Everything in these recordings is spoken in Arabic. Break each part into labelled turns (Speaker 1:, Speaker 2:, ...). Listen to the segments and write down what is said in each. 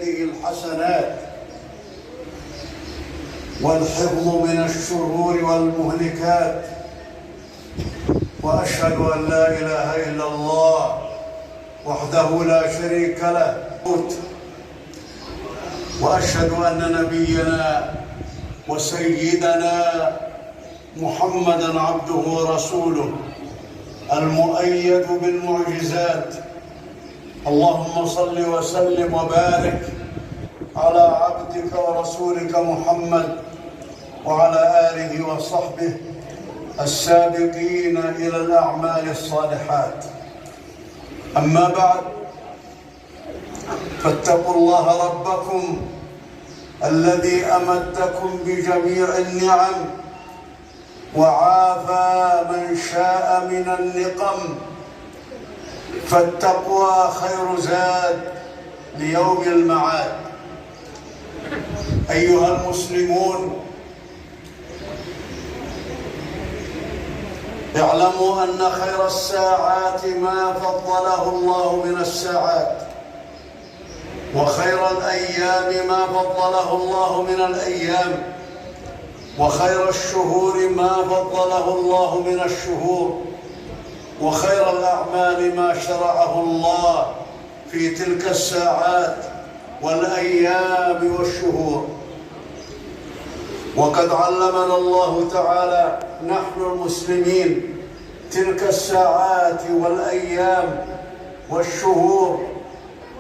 Speaker 1: بيده الحسنات والحفظ من الشرور والمهلكات، وأشهد أن لا إله إلا الله وحده لا شريك له، وأشهد أن نبينا وسيدنا محمدًا عبده ورسوله المؤيد بالمعجزات. اللهم صل وسلم وبارك على عبدك ورسولك محمد وعلى آله وصحبه السابقين إلى الأعمال الصالحات. أما بعد، فاتقوا الله ربكم الذي أمدكم بجميع النعم وعافى من شاء من النقم، فالتقوى خير زاد ليوم المعاد. أيها المسلمون، اعلموا أن خير الساعات ما فضله الله من الساعات، وخير الأيام ما فضله الله من الأيام، وخير الشهور ما فضله الله من الشهور، وخير الأعمال ما شرعه الله في تلك الساعات والأيام والشهور. وقد علمنا الله تعالى نحن المسلمين تلك الساعات والأيام والشهور،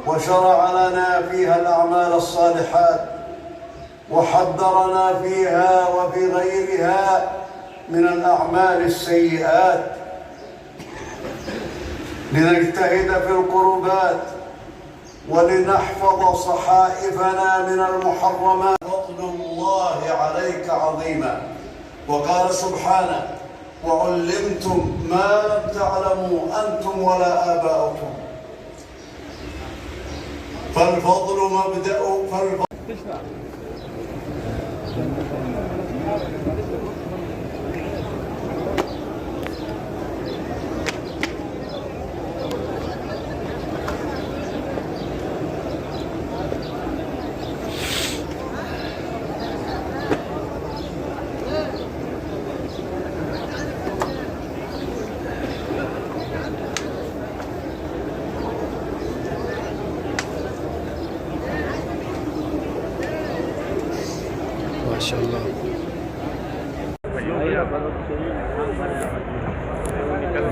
Speaker 1: وشرع لنا فيها الأعمال الصالحات، وحذرنا فيها وفي غيرها من الأعمال السيئات، لنجتهد في القربات ولنحفظ صحائفنا من المحرمات. فضل الله عليك عظيما، وقال سبحانه: وعلمتم ما لم تعلموا أنتم ولا آباؤكم. فالفضل مبدأ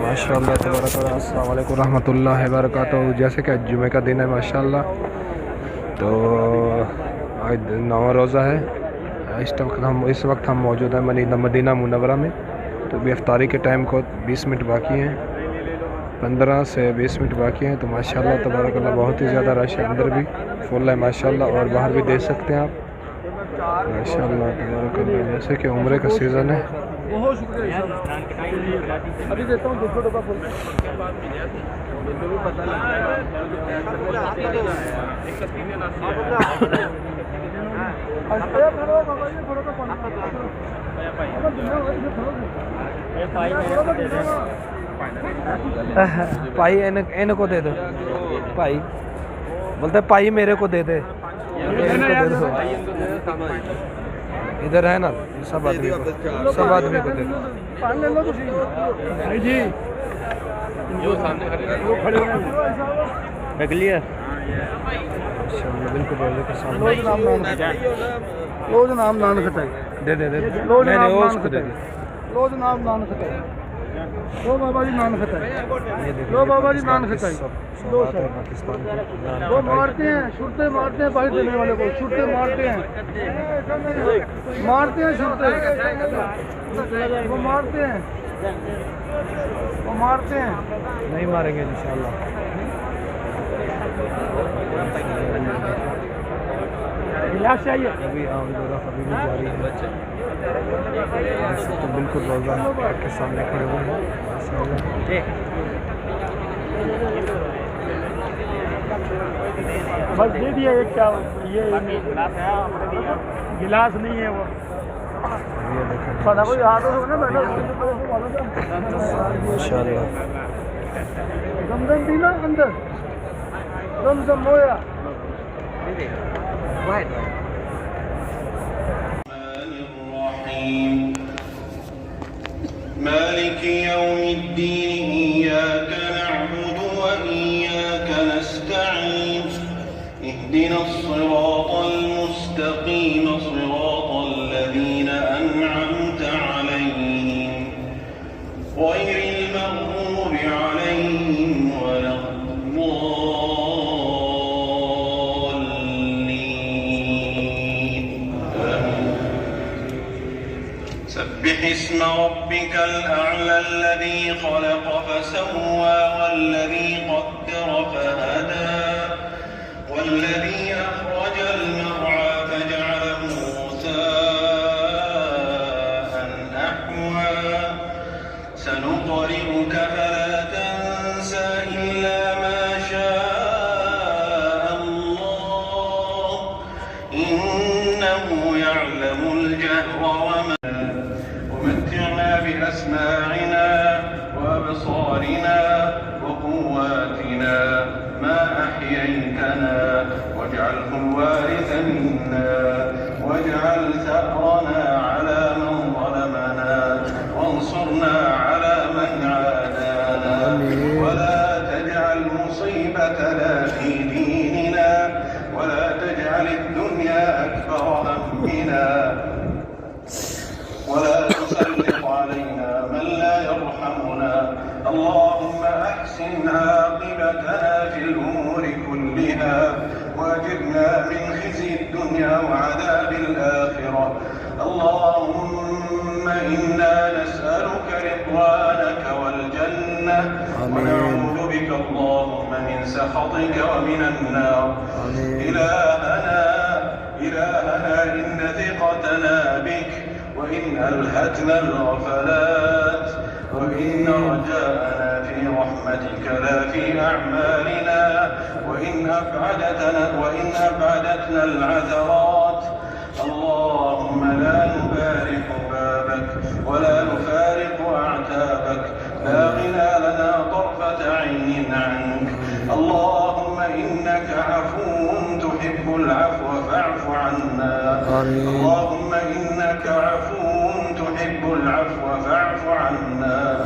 Speaker 2: माशाअल्लाह तबारक अस्सलाम वालेकुम रहमतुल्लाहि व बरकातहू। जैसे कि जुमे का दिन है माशाअल्लाह, तो आज 9वां रोज़ा है। इस वक्त हम मौजूद हैं मदीना मुनव्वरा में। तो अभी इफ्तारी के टाइम को 20 मिनट बाकी हैं, 15 से 20 मिनट बाकी हैं। तो माशाअल्लाह तबारक अल्लाह बहुत ही ज़्यादा रश है, अंदर भी फुल है माशाअल्लाह, और बाहर भी देख सकते हैं आप माशाअल्लाह तबारक अल्लाह। जैसे कि उम्रे का सीज़न है।
Speaker 3: बहुत शुक्रिया। अभी देता हूँ 200 डब्बा फुल।
Speaker 2: भाई इनको दे दो भाई, बोलते भाई मेरे को दे दे, इधर है ना, सब आदमी को दे दो।
Speaker 3: जी
Speaker 4: जो सामने रख लिया
Speaker 2: बिल्कुल रोजे के सामने।
Speaker 3: लो जनाब नान खटाई
Speaker 2: दे दे दे,
Speaker 3: लो
Speaker 2: मैंने
Speaker 3: जनाब
Speaker 2: वो
Speaker 3: नान
Speaker 2: उसको दे
Speaker 3: खटाई,
Speaker 2: दी।
Speaker 3: लो जनाब नान खटाई, लो बाबा जी नान खटाई, लो बाबा जी नान खटाई। लो सर,
Speaker 2: पाकिस्तान
Speaker 3: वो मारते हैं, छुट्टे मारते हैं भाई देने वाले को, छुट्टे मारते हैं, मारते हैं छुट्टे, वो मारते हैं, वो मारते हैं।
Speaker 2: नहीं मारेंगे इंशाल्लाह।
Speaker 3: गिलास चाहिए।
Speaker 2: अभी आमदोरा अभी भी जारी है। तो बिल्कुल रोज़ा आपके सामने खड़े हुए हैं माशाअल्लाह।
Speaker 3: बस दे दिया एक, क्या ये गिलास नहीं है वो,
Speaker 2: ये देखें
Speaker 3: पता कोई हाथ हो ना बैठा
Speaker 2: माशाअल्लाह।
Speaker 3: जमजम भी ना अंदर, जमजम मोया
Speaker 1: الرحيم مالك يوم الدين إياك نعبد وإياك نستعين اهدنا الصراط المستقيم صراط الذين أنعمت عليهم غير المغضوب عليهم ولا الضالين سبح اسم ربك الأعلى الذي خلق فسوى والذي قدر فهدى والذي أخرج المرعى فجعله غثاء أحوى سنقرئك فلا تنسى إلا ما شاء الله إنه يعلم الجهر ومتعنا بأسماعنا وأبصارنا وقواتنا ما أحييتنا واجعله الوارث منا واجعل ثأرنا على من ظلمنا وانصرنا على من عادانا ولا تجعل مصيبتنا في ديننا ولا تجعل الدنيا أكبر همنا ولا تسلط علينا من لا يرحمنا اللهم أحسن عاقبتنا في الأمور كلها وأجرنا من خزي الدنيا وعذاب الآخرة اللهم إنا نسألك رضوانك والجنة ونعوذ بك اللهم من سخطك ومن النار إلهنا إن ثقتنا بك وإن ألهتنا الغفلات وإن رجاءنا في رحمتك لا في أعمالنا وإن أبعدتنا العثرات اللهم لا نبارك بابك ولا نفارق أعتابك لا غنى لنا طرفة عين عنك اللهم إنك عفو تحب العفو فاعف عنا اللهم إنك عفو تحب العفو فاعف عنا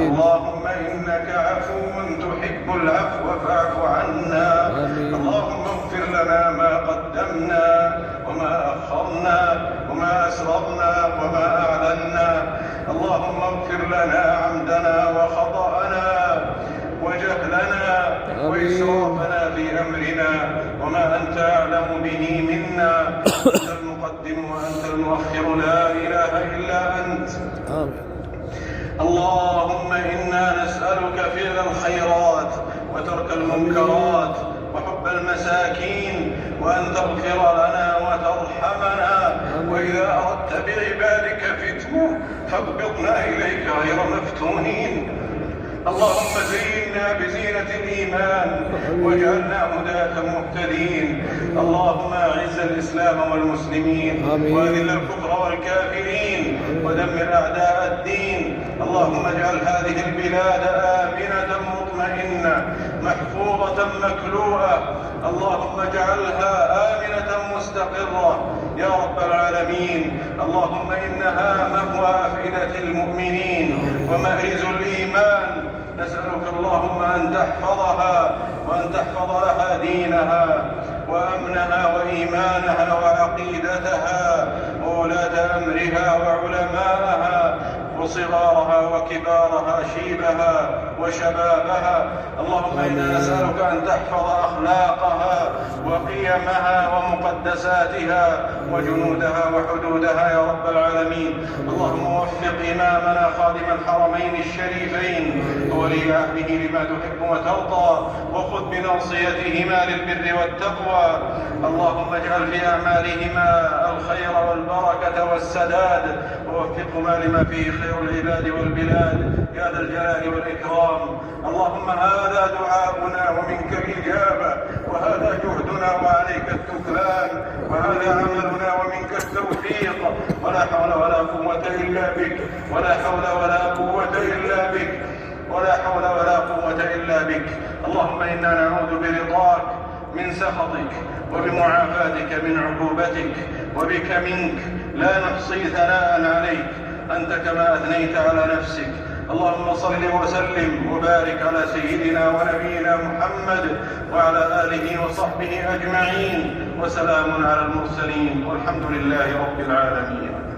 Speaker 1: اللهم إنك عفو تحب العفو فاعف عنا اللهم اغفر لنا ما قدمنا وما أخرنا وما أسررنا وما أعلنا اللهم اغفر لنا عمدنا وخطأنا وجهلنا وإسرافنا في أمرنا وما أنت أعلم به منا أنت المقدم وأنت المؤخر لا إله إلا أنت اللهم إنا نسألك فعل الخيرات وترك المنكرات وحب المساكين وأن تغفر لنا وترحمنا وإذا أردت بعبادك فتنة فاقبضنا إليك غير مفتونين اللهم زينا بزينة الإيمان واجعلنا هداة مهتدين اللهم أعز الإسلام والمسلمين وأذل الكفر والكافرين ودمر أعداء الدين اللهم اجعل هذه البلاد آمنة مطمئنة محفوظة مكلوءة اللهم اجعلها آمنة مستقرة يا رب العالمين اللهم إنها مهوى أفئدة المؤمنين ومأرز الإيمان نسألك اللهم أن تحفظها وأن تحفظ لها دينها وأمنها وإيمانها وعقيدتها وولاة أمرها وعلماءها وصغارها وكبارها شيبها وشبابها اللهم إنا نسألك أن تحفظ أخلاقها وقيمها ومقدساتها وجنودها وحدودها يا رب العالمين اللهم وفق إمامنا خادم الحرمين الشريفين وولي عهده لما تحب وترضى وخذ بناصيتهما للبر والتقوى اللهم اجعل في أعمالهما الخير والبركة والسداد ووفقهما لما فيه خير العباد والبلاد يا ذا الجلال والإكرام اللهم هذا دعاؤنا ومنك الإجابة وهذا جهدنا وعليك التكلان وهذا عملنا ومنك التوفيق ولا حول ولا قوة إلا بك ولا حول ولا قوة إلا بك ولا حول ولا قوة إلا بك اللهم إنا نعوذ برضاك
Speaker 5: من سخطك وبمعافاتك من عقوبتك، وبك منك لا نحصي ثناء عليك أنت كما أثنيت على نفسك. اللهم صل وسلم وبارك على سيدنا ونبينا محمد وعلى آله وصحبه أجمعين، وسلام على المرسلين، والحمد لله رب العالمين.